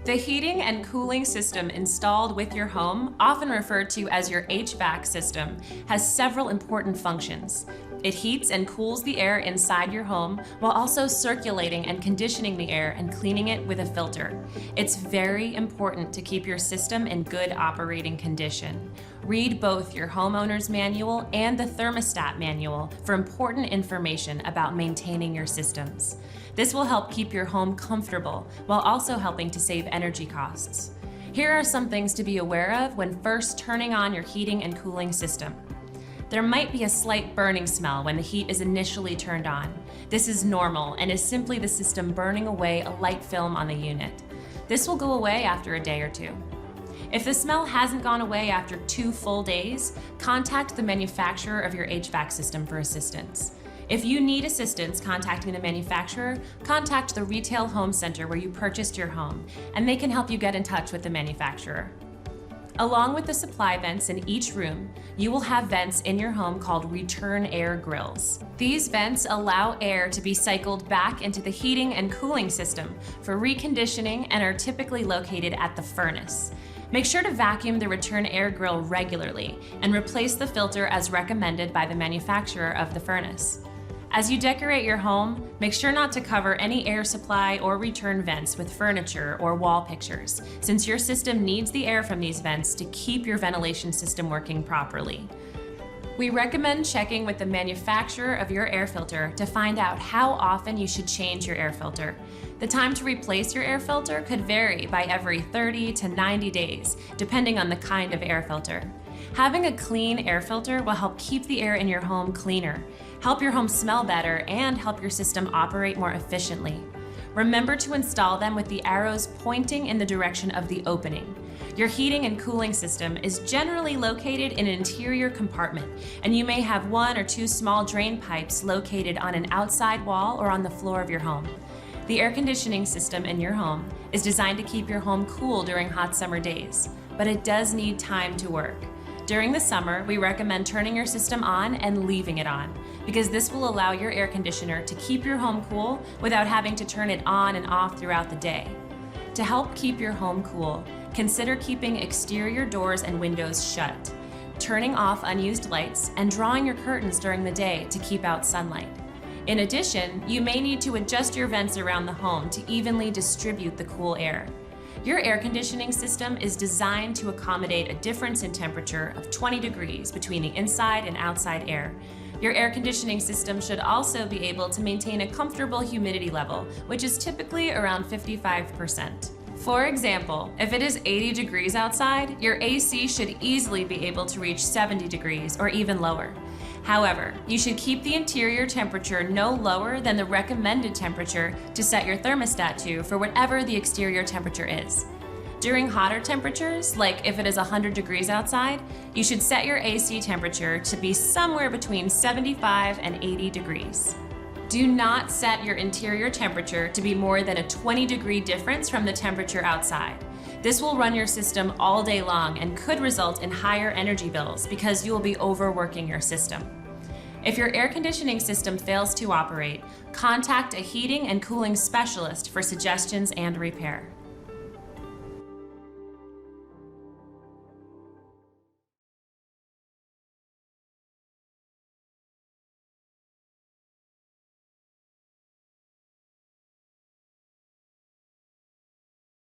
The heating and cooling system installed with your home, often referred to as your HVAC system, has several important functions. It heats and cools the air inside your home while also circulating and conditioning the air and cleaning it with a filter. It's very important to keep your system in good operating condition. Read both your homeowner's manual and the thermostat manual for important information about maintaining your systems. This will help keep your home comfortable while also helping to save energy costs. Here are some things to be aware of when first turning on your heating and cooling system. There might be a slight burning smell when the heat is initially turned on. This is normal and is simply the system burning away a light film on the unit. This will go away after a day or two. If the smell hasn't gone away after 2 full days, contact the manufacturer of your HVAC system for assistance. If you need assistance contacting the manufacturer, contact the retail home center where you purchased your home, and they can help you get in touch with the manufacturer. Along with the supply vents in each room, you will have vents in your home called return air grills. These vents allow air to be cycled back into the heating and cooling system for reconditioning and are typically located at the furnace. Make sure to vacuum the return air grill regularly and replace the filter as recommended by the manufacturer of the furnace. As you decorate your home, make sure not to cover any air supply or return vents with furniture or wall pictures, since your system needs the air from these vents to keep your ventilation system working properly. We recommend checking with the manufacturer of your air filter to find out how often you should change your air filter. The time to replace your air filter could vary by every 30 to 90 days, depending on the kind of air filter. Having a clean air filter will help keep the air in your home cleaner, help your home smell better, and help your system operate more efficiently. Remember to install them with the arrows pointing in the direction of the opening. Your heating and cooling system is generally located in an interior compartment, and you may have 1 or 2 small drain pipes located on an outside wall or on the floor of your home. The air conditioning system in your home is designed to keep your home cool during hot summer days, but it does need time to work. During the summer, we recommend turning your system on and leaving it on, because this will allow your air conditioner to keep your home cool without having to turn it on and off throughout the day. To help keep your home cool, consider keeping exterior doors and windows shut, turning off unused lights, and drawing your curtains during the day to keep out sunlight. In addition, you may need to adjust your vents around the home to evenly distribute the cool air. Your air conditioning system is designed to accommodate a difference in temperature of 20 degrees between the inside and outside air. Your air conditioning system should also be able to maintain a comfortable humidity level, which is typically around 55%. For example, if it is 80 degrees outside, your AC should easily be able to reach 70 degrees or even lower. However, you should keep the interior temperature no lower than the recommended temperature to set your thermostat to for whatever the exterior temperature is. During hotter temperatures, like if it is 100 degrees outside, you should set your AC temperature to be somewhere between 75 and 80 degrees. Do not set your interior temperature to be more than a 20-degree difference from the temperature outside. This will run your system all day long and could result in higher energy bills because you will be overworking your system. If your air conditioning system fails to operate, contact a heating and cooling specialist for suggestions and repair.